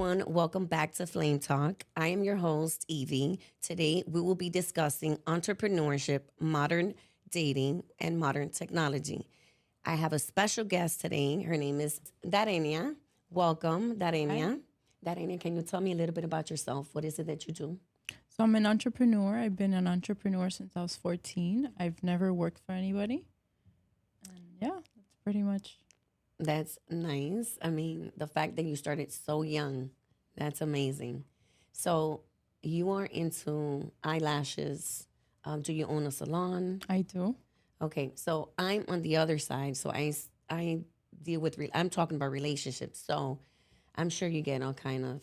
everyone. Welcome back to Flame Talk. I am your host, Evie. Today, we will be discussing entrepreneurship, modern dating, and modern technology. I have a special guest today. Her name is Darenia. Welcome, Hi. Darenia. Darenia, can you tell me a little bit about yourself? What is it that you do? So I'm an entrepreneur. I've been an entrepreneur since I was 14. I've never worked for anybody. And yeah, that's pretty much. That's nice. I mean, the fact that you started so young, that's amazing. So, you are into eyelashes. Do you own a salon? I do. Okay, so I'm on the other side. So I deal with I'm talking about relationships. So I'm sure you get all kind of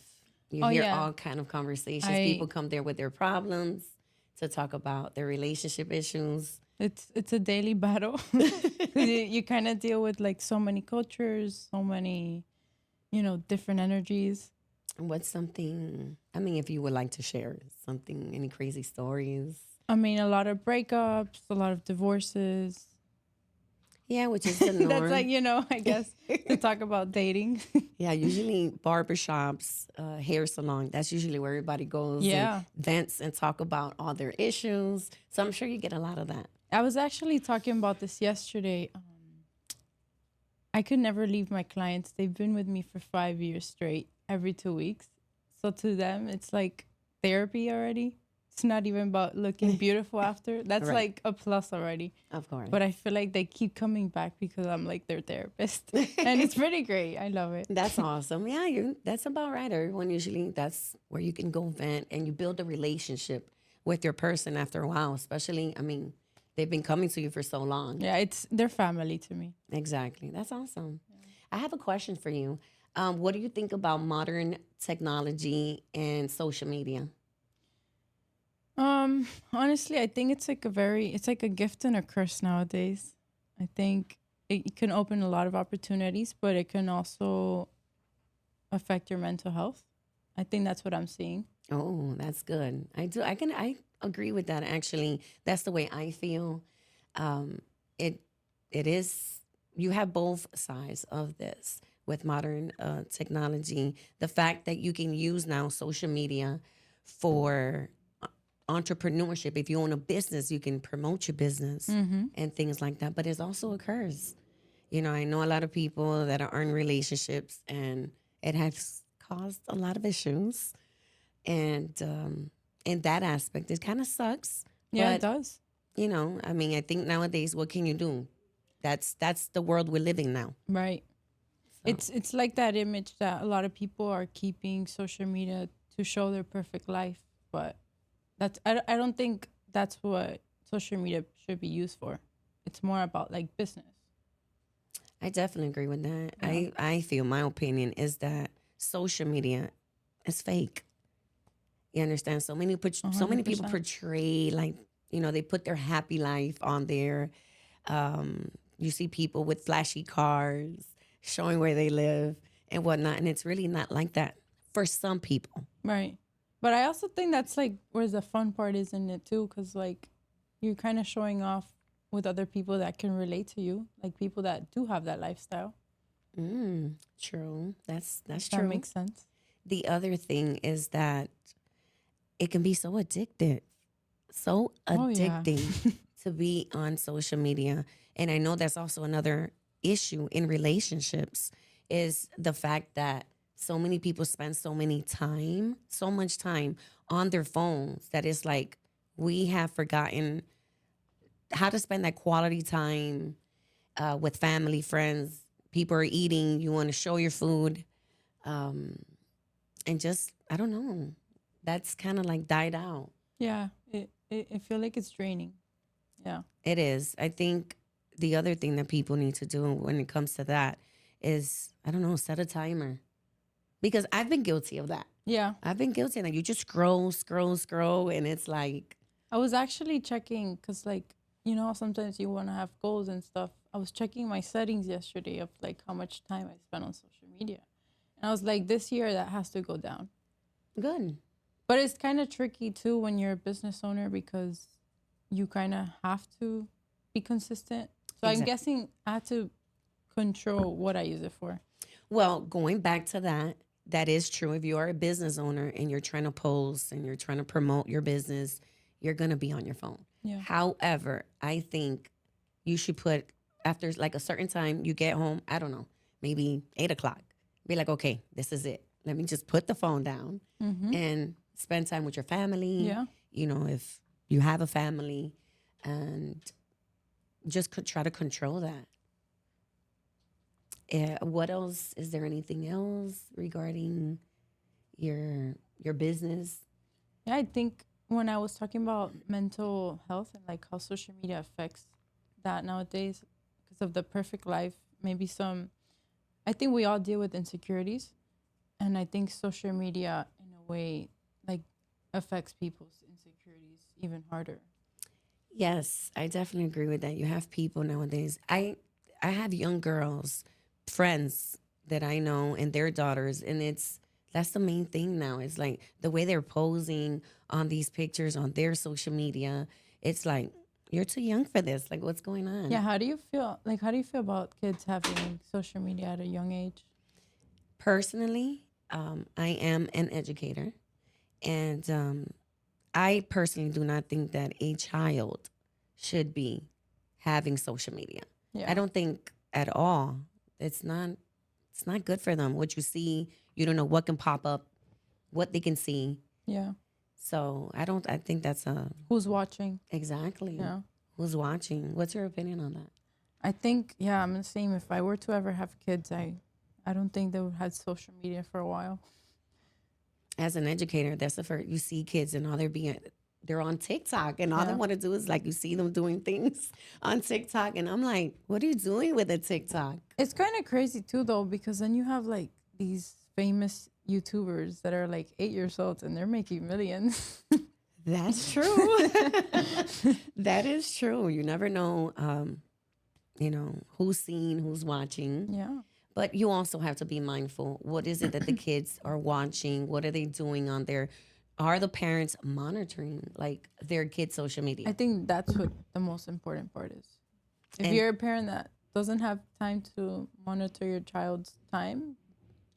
you Oh hear yeah. all kind of conversations. People I come there with their problems to talk about their relationship issues. it's a daily battle. 'Cause you kind of deal with like so many cultures, so many, different energies. What's something? I mean, if you would like to share something, any crazy stories? I mean, a lot of breakups, a lot of divorces. Yeah, which is the That's like, norm. I guess to talk about dating. Yeah, usually barbershops, hair salon, that's usually where everybody goes and Yeah. vents and talk about all their issues. So I'm sure you get a lot of that. I was actually talking about this yesterday. I could never leave my clients. They've been with me for 5 years straight, every 2 weeks. So to them, it's like therapy already. It's not even about looking beautiful after. That's Right, like a plus already. of course. But I feel like they keep coming back because I'm like their therapist. And it's pretty great. I love it. That's awesome. Yeah, you that's about right. Everyone usually that's where you can go vent and you build a relationship with your person after a while, especially I mean, they've been coming to you for so long. Yeah, it's their family to me. Exactly. That's awesome. I have a question for you. What do you think about modern technology and social media? Honestly, I think it's like a gift and a curse nowadays. I think it can open a lot of opportunities, but it can also affect your mental health. I think that's what I'm seeing. Oh, that's good. I agree with that actually. That's the way I feel. Um it it is you have both sides of this with modern technology. The fact that you can use now social media for entrepreneurship. If you own a business, you can promote your business Mm-hmm. and things like that. But it's also a curse. I know a lot of people that are in relationships and it has caused a lot of issues and in that aspect, it kind of sucks. Yeah, it But does. I mean, I think nowadays, what can you do? That's the world we're living now. Right. So It's like that image that a lot of people are keeping social media to show their perfect life, but I don't think that's what social media should be used for. It's more about like business. I definitely agree with that. Yeah. I feel my opinion is that social media is fake. You understand? So many people 100%. portray like they put their happy life on there. You see people with flashy cars showing where they live and whatnot, and it's really not like that for some people. Right. But I also think that's like where the fun part is in it too, because like you're kind of showing off with other people that can relate to you, like people that do have that lifestyle. True. That's If that true. makes sense. The other thing is that it can be so Oh yeah. addicting to be on social media. And I know that's also another issue in relationships is the fact that so many people spend so much time on their phones that it's like we have forgotten how to spend that quality time with family, friends. People are eating, you want to show your food. Um, and just, I don't know, that's kind of like died out. Yeah. I feel like it's draining. Yeah. It is. I think the other thing that people need to do when it comes to that is, I don't know, set a timer. Because I've been guilty of that. Yeah. I've been guilty of that. You just scroll, and it's like, I was actually checking because, like, sometimes you want to have goals and stuff. I was checking my settings yesterday of like how much time I spend on social media. And I was like, this year that has to go down. good. But it's kind of tricky too when you're a business owner because you kind of have to be consistent. So I'm Exactly. guessing I had to control what I use it for. Well, going back to that, that is true. If you are a business owner and you're trying to post and you're trying to promote your business, you're going to be on your phone. Yeah. However, I think you should put, after like a certain time you get home, I don't know, maybe 8 o'clock, be like, okay, this is it. Let me just put the phone down and spend time with your family. Yeah. You know, if you have a family, and just try to control that. What else? Is there anything else regarding your business? Yeah, I think when I was talking about mental health and like how social media affects that nowadays because of the perfect life, maybe I think we all deal with insecurities. And I think social media, in a way, like affects people's insecurities even harder. Yes, I definitely agree with that. You have people nowadays. I have young girls, friends that I know and their daughters, and that's the main thing now. It's like the way they're posing on these pictures on their social media. It's like you're too young for this. Like what's going on? Yeah, how do you feel? Like, how do you feel about kids having social media at a young age? Personally, I am an educator, and I personally do not think that a child should be having social media. I Yeah. don't think at all. It's not it's not good for them. What you see, you don't know what can pop up, what they can see. Yeah. So I think that's a Who's watching? exactly Yeah. who's watching. What's your opinion on that? I think, yeah, I'm the same. If I were to ever have kids, I don't think they would have social media for a while. As an educator, that's the first you see kids and all they're on TikTok and all they Yeah. want to do is like you see them doing things on TikTok and I'm like, what are you doing with a TikTok? It's kind of crazy too, though, because then you have like these famous YouTubers that are like 8 years old and they're making millions. That's true. That is true. You never know, who's seeing, who's watching. Yeah. But you also have to be mindful. What is it that the kids are watching? What are they doing on there? Are the parents monitoring like their kids' social media? I think that's what the most important part is. If And- you're a parent that doesn't have time to monitor your child's time,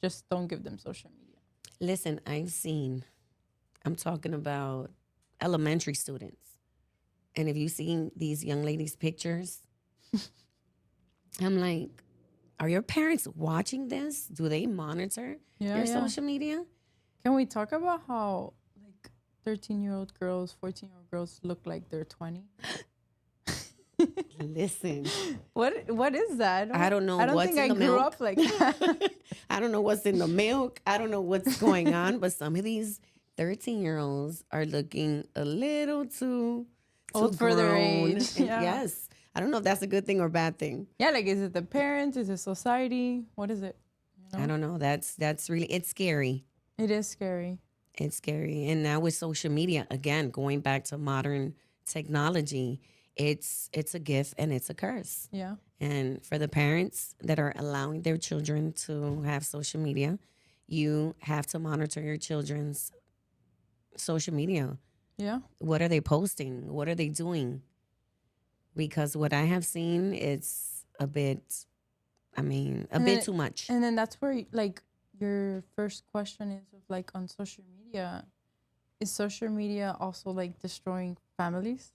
just don't give them social media. Listen, I'm talking about elementary students. And if you've seen these young ladies' pictures, I'm like, are your parents watching this? Do they monitor Yeah, your yeah. social media? Can we talk about how like 13-year-old girls, 14-year-old girls look like they're 20? Listen, What is that? I don't know I don't what's think in I the grew milk. up like that. I don't know what's in the milk. I don't know what's going on, but some of these 13-year-olds are looking a little too Old for their grown. age. And Yeah. yes. I don't know if that's a good thing or bad thing. Yeah, like is it the parents? Is it society? What is it? You I know? don't know. That's really it's scary. It is scary. It's scary. And now with social media, again, going back to modern technology, it's a gift and it's a curse. Yeah. And for the parents that are allowing their children to have social media, you have to monitor your children's social media. Yeah. What are they posting? What are they doing? Because what I have seen, it's a bit, a And bit then- too much. And then that's where like your first question is of like on social media, is social media also like destroying families?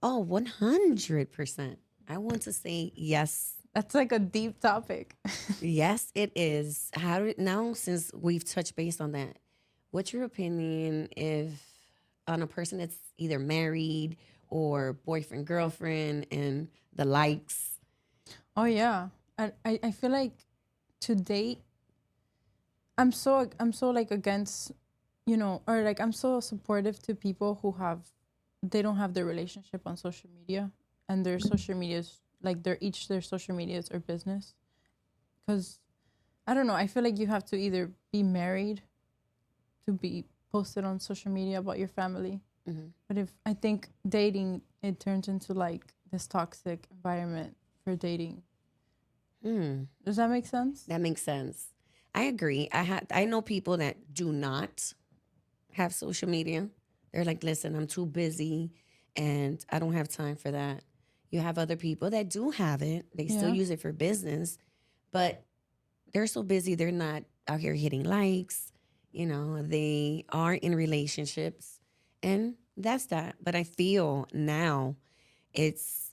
Oh, 100%. I want to say yes. That's like a deep topic. Yes, it is. Now, since we've touched base on that, what's your opinion if on a person that's either married or boyfriend, girlfriend, and the likes? Oh yeah. I feel like to date I'm so like against, or like I'm so supportive to people who they don't have their relationship on social media and their social medias like their social medias are business. Cuz I don't know, I feel like you have to either be married to be posted on social media about your family. Mhm. But if I think dating it turns into like this toxic environment for dating. Does that make sense? That makes sense. I agree. I know people that do not have social media. They're like, listen, I'm too busy and I don't have time for that. You have other people that do have it. They still Yeah. use it for business, but they're so busy they're not out here hitting likes. They are in relationships, and that's that. But I feel now it's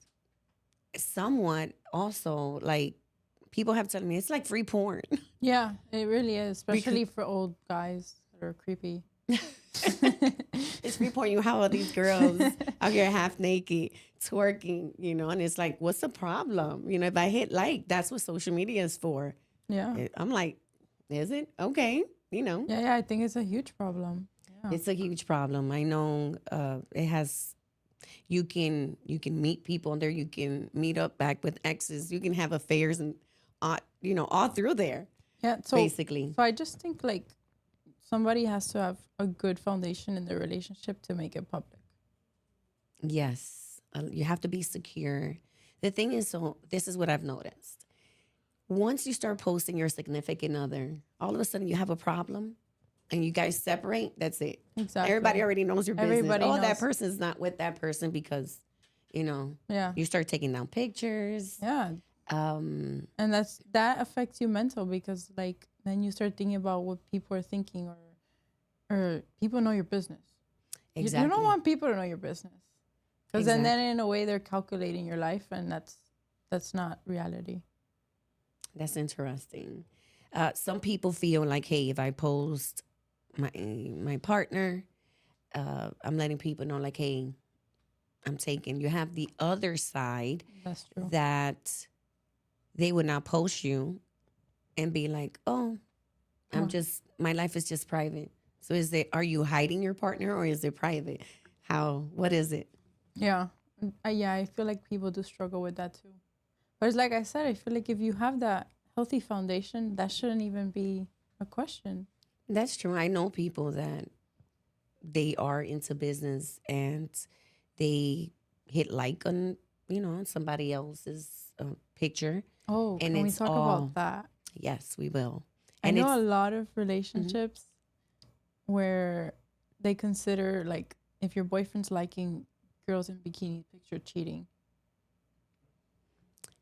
somewhat also like people have told me it's like free porn. Yeah, it really is, Because especially for old guys that are creepy. it's free porn. You have all these girls out here half naked twerking, and it's like, what's the problem? If I hit like, that's what social media is for. Yeah. I'm like, is it? Okay. Yeah, I think it's a huge problem. Yeah. It's a huge problem. I know it has. You can meet people there. You can meet up back with exes. You can have affairs and, all through there. Yeah, Basically, so I just think like somebody has to have a good foundation in their relationship to make it public. yes, you have to be secure. The thing is, so this is what I've noticed. Once you start posting your significant other, all of a sudden you have a problem and you guys separate. That's it. Exactly. Everybody already knows your business. Everybody That knows. person's not with that person because, Yeah. you start taking down pictures. Yeah. Um, And that affects you mental because like then you start thinking about what people are thinking or people know your business. exactly. You don't want people to know your business. Because then Exactly. in a way they're calculating your life and that's not reality. That's interesting. Some people feel like, hey, if I post my partner, I'm letting people know, like, hey, I'm taken. You have the other side That's true. that they would not post you and be like, oh, Huh. my life is just private. So are you hiding your partner or is it private? What is it? Yeah. Yeah, I feel like people do struggle with that too. But it's like I said, I feel like if you have that healthy foundation, that shouldn't even be a question. That's true. I know people that they are into business and they hit like on, somebody else's picture. Oh, And can we it's talk all, about that? yes, we will. I And know it's, a lot of relationships where they consider like if your boyfriend's liking girls in bikini picture cheating.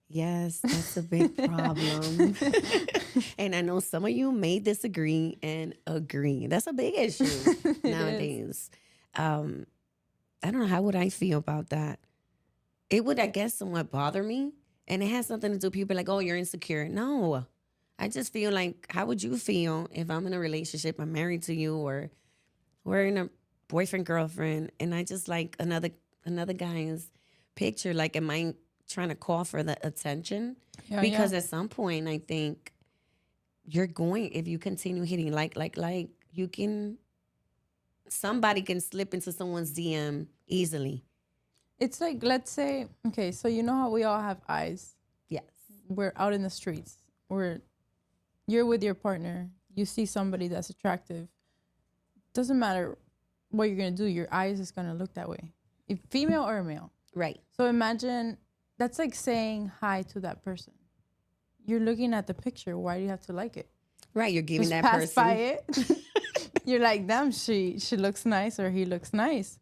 yes, that's a big problem. And I know some of you may disagree and agree. That's a big issue It is. nowadays. Um, I don't know, how would I feel about that? It would, I guess, somewhat bother me. And it has something to do with people like, oh, you're insecure. No. I just feel like, how would you feel if I'm in a relationship, I'm married to you, or we're in a boyfriend, girlfriend, and I just like another guy's picture? Like, am I trying to call for the attention? Yeah, Because yeah. at some point, I think if you continue hitting like, somebody can slip into someone's DM easily. It's like, let's say, okay, so you know how we all have eyes. Yes. We're out in the streets. You're with your partner. You see somebody that's attractive. Doesn't matter what you're gonna do. Your eyes is gonna look that way, if female or male. Right. So imagine that's like saying hi to that person. You're looking at the picture. Why do you have to like it? Right. You're giving Just that pass person. by it. You're like, damn, she looks nice or he looks nice.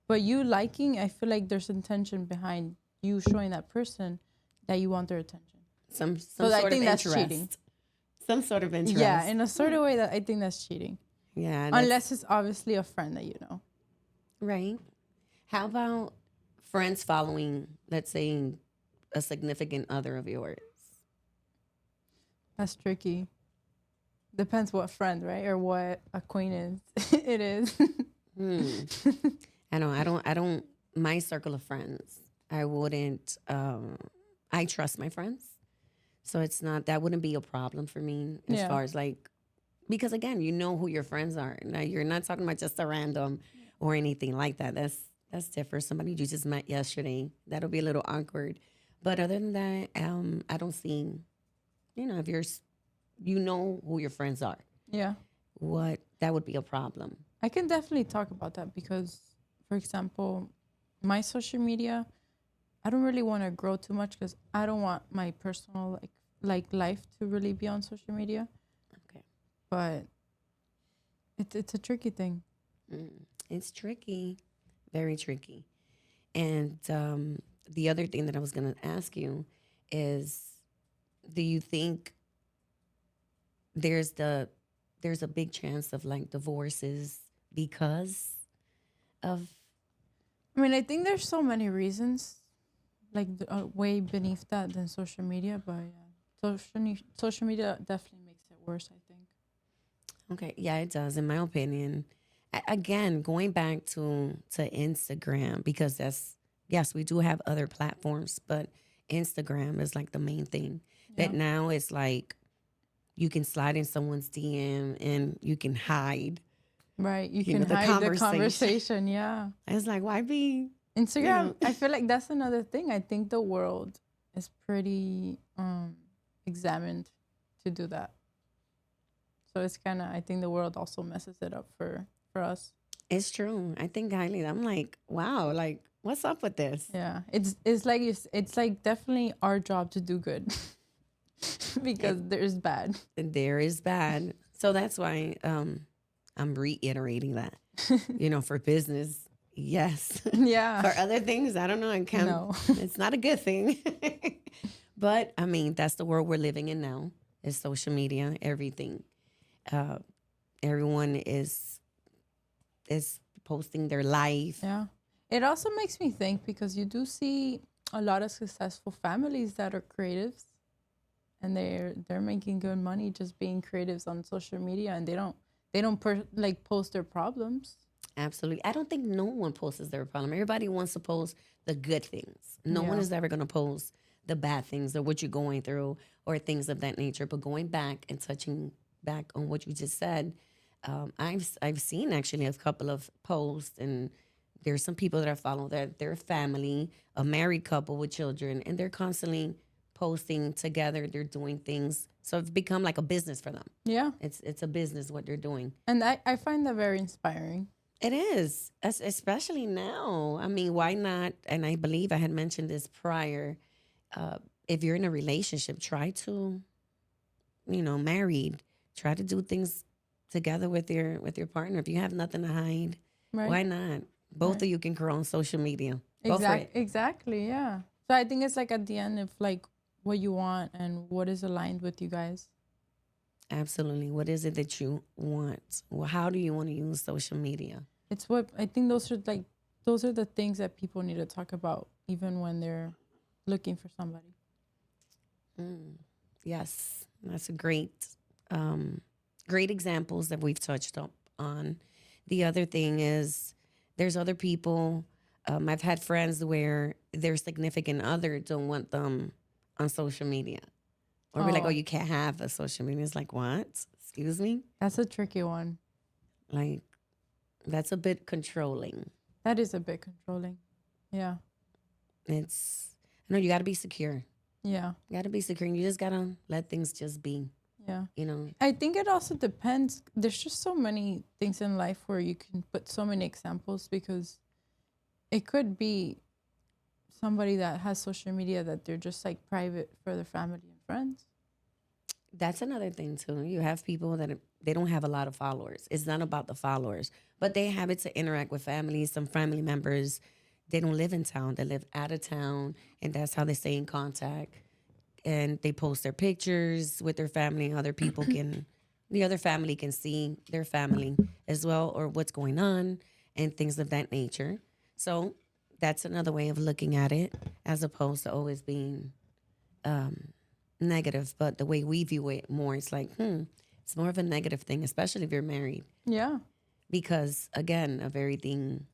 But you liking, I feel like there's intention behind you showing that person that you want their attention. Some So I sort think of that's interest. cheating. Some sort of interest. Yeah, in a sort of way that I think that's cheating. Yeah. Unless it's obviously a friend that you know. Right. How about friends following, let's say, a significant other of yours? That's tricky. Depends what friend, right? Or what acquaintance it is. I don't, my circle of friends, I wouldn't, I trust my friends. So that wouldn't be a problem for me as Yeah. far as like, because again, you know who your friends are. Now, you're not talking about just a random or anything like that. That's different. Somebody you just met yesterday, that'll be a little awkward. But other than that, I don't see, if you know who your friends are, Yeah. that would be a problem. I can definitely talk about that because, for example, my social media, I don't really want to grow too much because I don't want my personal like life to really be on social media. Okay. But it's a tricky thing. It's tricky, very tricky. And the other thing that I was going to ask you is, do you think there's the there's a big chance of like divorces because of I mean, I think there's so many reasons, like way beneath that than social media, but yeah, social media definitely makes it worse, I think. okay, yeah, it does in my opinion. Again, going back to Instagram because that's yes, we do have other platforms, but Instagram is like the main thing. Yeah. That now it's like you can slide in someone's DM and you can hide, Right. You you can know, the hide the conversation. conversation. Yeah. It's like why be, you Instagram, know, I feel like that's another thing. I think the world is pretty examined to do that. So it's kind of, I think the world also messes it up for us. it's true. I think highly. I'm like, wow, like what's up with this? Yeah. It's like it's like definitely our job to do good because there's bad. There is bad. So that's why I'm reiterating that. You know, for business, yes. Yeah. For other things, I don't know. I can't. No. It's not a good thing. But I mean, that's the world we're living in now. Is social media, everything. Uh, everyone is posting their life. Yeah. It also makes me think because you do see a lot of successful families that are creatives and they're making good money just being creatives on social media and they don't like post their problems. Absolutely. I don't think no one posts their problem. Everybody wants to post the good things. No one Yeah. is ever going to post the bad things or what you're going through or things of that nature. But going back and touching back on what you just said, I've seen actually a couple of posts, and there's some people that I follow that they're a family, a married couple with children, and they're constantly posting together. They're doing things, so it's become like a business for them. Yeah. It's a business what they're doing. And I find that very inspiring. It is, especially now. I mean, why not? And I believe I had mentioned this prior. Uh, if you're in a relationship, try to, married, try to do things together with your partner. If you have nothing to hide, Right. why not? Both Right. of you can grow on social media. Go for it. Exactly, yeah. So I think it's like at the end of like what you want and what is aligned with you guys. Absolutely. What is it that you want? Well, how do you want to use social media? It's what I think those are the things that people need to talk about even when they're looking for somebody. Mm, yes, that's a great examples that we've touched up on. The other thing is, there's other people. I've had friends where their significant other don't want them on social media, or be like, "Oh, Oh, you can't have a social media." It's like, what? Excuse me? that's a tricky one. Like, that's a bit controlling. That is a bit controlling. Yeah. It's, I know you got to be secure. Yeah. You got to be secure. And you just got to let things just be. Yeah. You know, I think it also depends. There's just so many things in life where you can put so many examples because it could be somebody that has social media that they're just like private for their family and friends. that's another thing too. You have people that they don't have a lot of followers. It's not about the followers, but they have it to interact with families. Some family members, they don't live in town. They live out of town, and that's how they stay in contact. And they post their pictures with their family. Other people can, the other family can see their family as well, or what's going on, and things of that nature. So that's another way of looking at it, as opposed to always being negative. But the way we view it more, it's like, it's more of a negative thing, especially if you're married, Yeah. because again, of everything.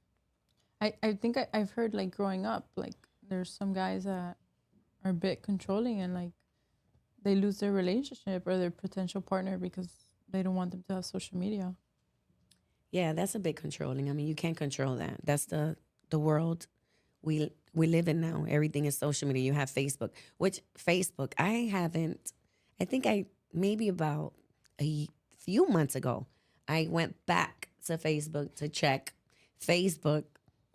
I think I've heard like growing up, like there's some guys that are a bit controlling and like they lose their relationship or their potential partner because they don't want them to have social media. Yeah, that's a bit controlling. I mean, you can't control that. That's the world we live in now. Everything is social media. You have Facebook, which Facebook I haven't. I think I maybe about few months ago I went back to Facebook to check Facebook,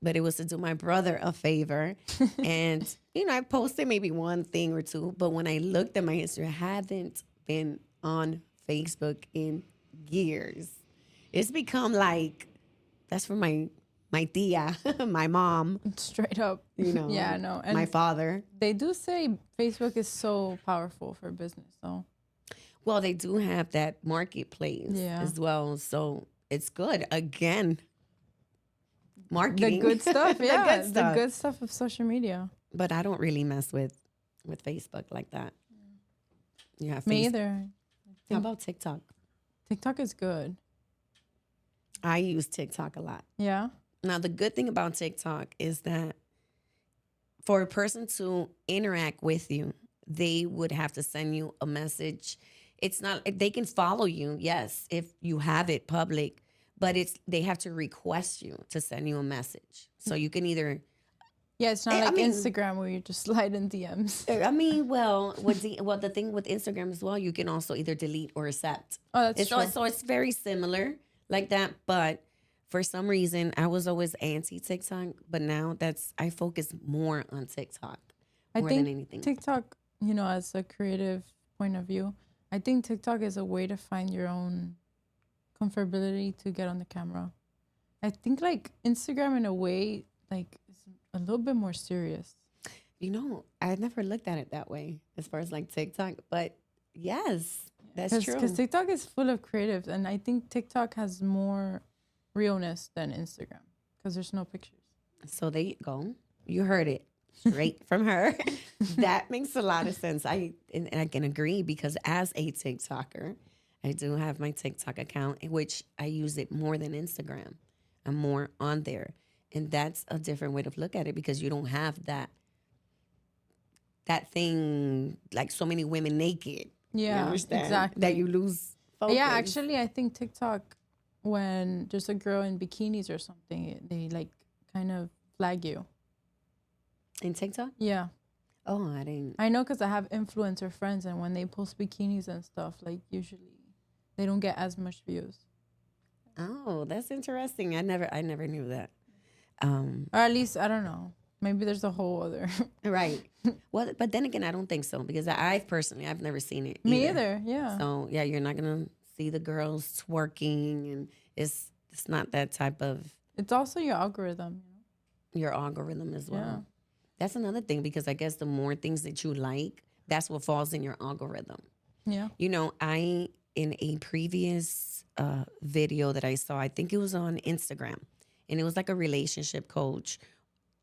but it was to do my brother a favor, and I posted maybe one thing or two. But when I looked at my history, I haven't been on Facebook in years. It's become like that's for my tia, my mom, Straight up. Yeah, no. my And father. they do say Facebook is so powerful for business, though. Well, they do have that marketplace Yeah. as well. So it's good. Again, The marketing. good stuff, The yeah. good The stuff. good stuff of social media. But I don't really mess with Facebook like that. Yeah, Me Facebook. either. How about TikTok? TikTok is good. I use TikTok a lot. Yeah. Now, the good thing about TikTok is that for a person to interact with you, they would have to send you a message. It's not, they can follow you, yes, if you have it public, but they have to request you to send you a message. So you can either, Yeah, it's not I like mean, Instagram where you just slide in DMs. well, the thing with Instagram as well, you can also either delete or accept. Oh, that's It's true. so it's very similar like that, but for some reason I was always anti TikTok, but now I focus more on TikTok I more think than anything. TikTok, as a creative point of view, I think TikTok is a way to find your own comfortability to get on the camera. I think like Instagram in a way like is a little bit more serious. I never looked at it that way as far as like TikTok, but yes, that's true. Because TikTok is full of creatives, and I think TikTok has more realness than Instagram because there's no pictures. So there you go. You heard it straight from her. That makes a lot of sense. And I can agree because as a TikToker, I do have my TikTok account, in which I use it more than Instagram. I'm more on there. And that's a different way to look at it because you don't have that thing like so many women naked. You Yeah, understand? exactly. That you lose focus. Yeah, actually, I think TikTok, when there's a girl in bikinis or something, they like kind of flag you. In TikTok? Yeah. Oh, I didn't. I know because I have influencer friends, and when they post bikinis and stuff, like usually they don't get as much views. Oh, that's interesting. I never knew that. Or at least, I don't know. Maybe there's a whole other. Right. Well, but then again, I don't think so because I've never seen it. Me either, yeah. So yeah, you're not gonna see the girls twerking, and it's not that type of It's also your algorithm. your algorithm as well. Yeah. That's another thing because I guess the more things that you like, that's what falls in your algorithm. Yeah. I in a previous video that I saw, I think it was on Instagram, and it was like a relationship coach,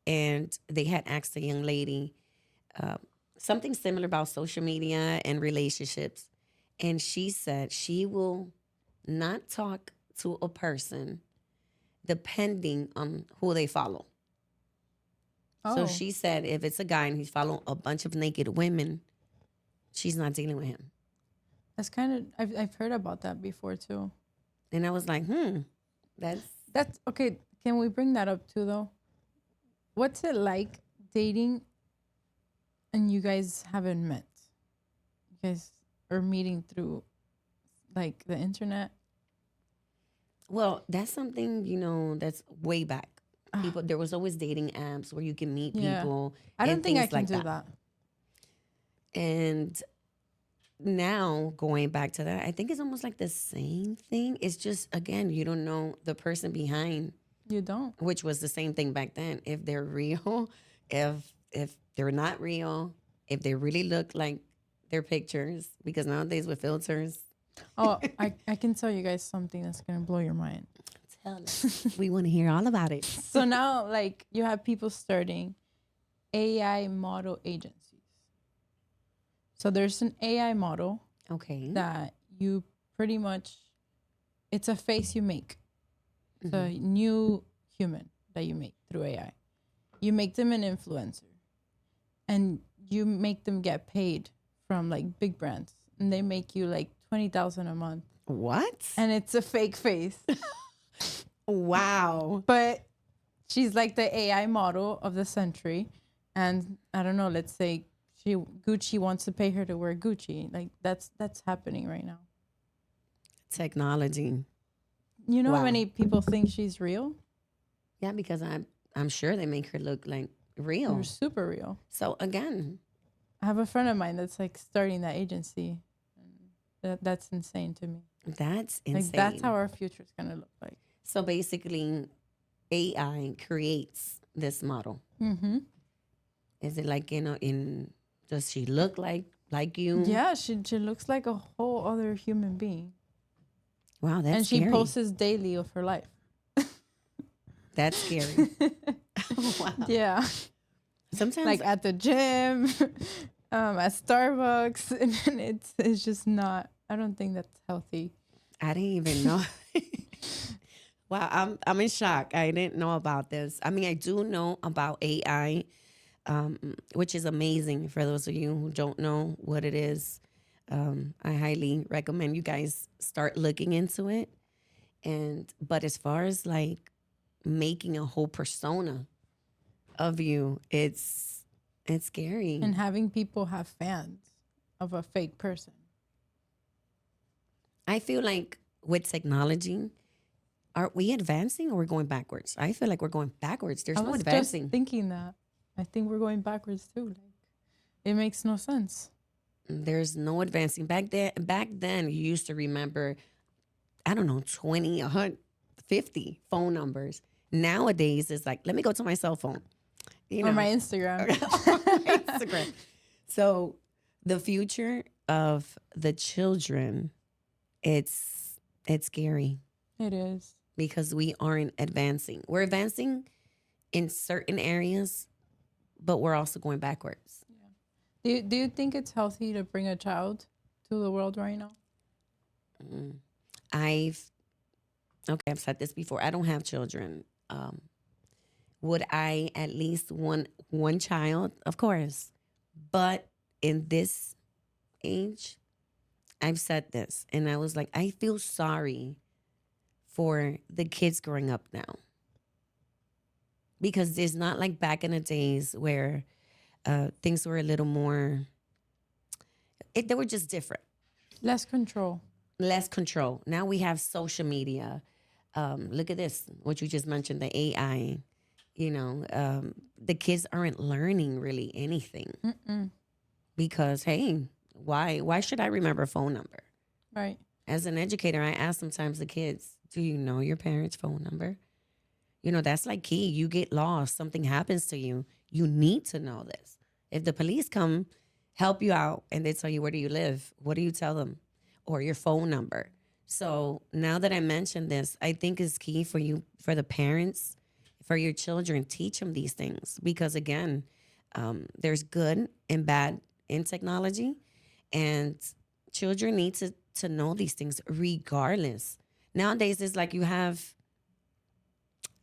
and they had asked a young lady something similar about social media and relationships, and she said she will not talk to a person depending on who they follow. Oh. So she said if it's a guy and he's following a bunch of naked women, she's not dealing with him. That's kind of, I've heard about that before too. And I was like, That's okay. Can we bring that up too, though? What's it like dating and you guys haven't met? You guys are meeting through like the internet? well, that's something, that's way back. People, there was always dating apps where you can meet Yeah. people. I don't and think I things can like do that. And now going back to that, I think it's almost like the same thing. It's just, again, you don't know the person behind, You don't. which was the same thing back then. If they're real, if they're not real, if they really look like their pictures, because nowadays with filters, Oh, I can tell you guys something that's gonna blow your mind. tell us. We want to hear all about it. So now, like, you have people starting AI model agencies. So there's an AI model Okay. that you pretty much, it's a face you make. It's a new human that you make through AI. You make them an influencer, and you make them get paid from like big brands, and they make you like 20,000 a month, What? and it's a fake face. Wow. But she's like the AI model of the century, and I don't know. Let's say Gucci wants to pay her to wear Gucci. Like that's happening right now. Technology. You know how Wow. many people think she's real? Yeah, because I'm sure they make her look like real. They're super real. So again, I have a friend of mine that's like starting that agency. That's insane to me. that's insane. Like that's how our future is gonna look like. So basically, AI creates this model. Mm-hmm. Is it like does she look like like you. Yeah, she looks like a whole other human being. Wow, that's And she scary. posts daily of her life. That's scary. Wow. Yeah. Sometimes Like at the gym, at Starbucks. And it's just not, I don't think that's healthy. I didn't even know. Wow, I'm in shock. I didn't know about this. I mean, I do know about AI, which is amazing. For those of you who don't know what it is, I highly recommend you guys start looking into it. And but as far as like making a whole persona of you, it's scary. And having people have fans of a fake person. I feel like with technology, are we advancing or we're going backwards? I feel like we're going backwards. There's I no was advancing. just thinking that. I think we're going backwards too. Like, it makes no sense. There's no advancing. Back then, you used to remember, I don't know, 20, 100, 50 phone numbers. Nowadays, it's like, let me go to my cell phone. You Or know, my Instagram. Instagram. So the future of the children, it's scary It is. because we aren't advancing. We're advancing in certain areas, but we're also going backwards. Do you think it's healthy to bring a child to the world right now? Mm. I've I've said this before. I don't have children. Would I at least want one child? Of course. But in this age, I've said this and I was like, I feel sorry for the kids growing up now. Because it's not like back in the days where things were a little more, they were just different. Less control. Less control. Now we have social media. Look at this, what you just mentioned, the AI. The kids aren't learning really anything because, hey, why should I remember a phone number? Right. As an educator, I ask sometimes the kids, do you know your parents' phone number? That's like key. You get lost, something happens to you. You need to know this. If the police come help you out and they tell you, where do you live? What do you tell them? Or your phone number. So now that I mentioned this, I think it's key for you, for the parents, for your children, teach them these things. Because again, there's good and bad in technology. And children need to know these things regardless. Nowadays, it's like you have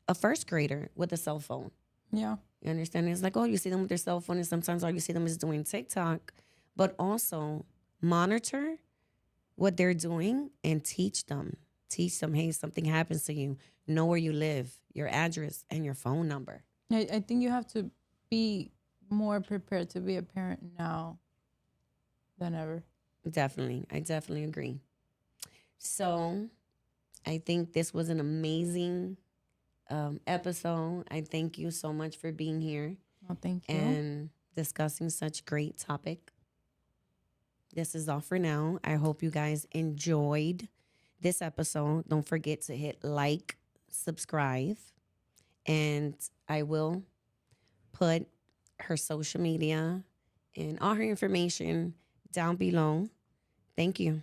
a first grader with a cell phone. Yeah. You understand? It's like, oh, you see them with their cell phone, and sometimes all you see them is doing TikTok. But also monitor what they're doing and teach them. Teach them, hey, something happens to you. Know where you live, your address, and your phone number. I think you have to be more prepared to be a parent now than ever. Definitely. I definitely agree. So I think this was an amazing episode. I thank you so much for being here Oh, thank you. and discussing such great topic. This is all for now. I hope you guys enjoyed this episode. Don't forget to hit like, subscribe, and I will put her social media and all her information down below. Thank you.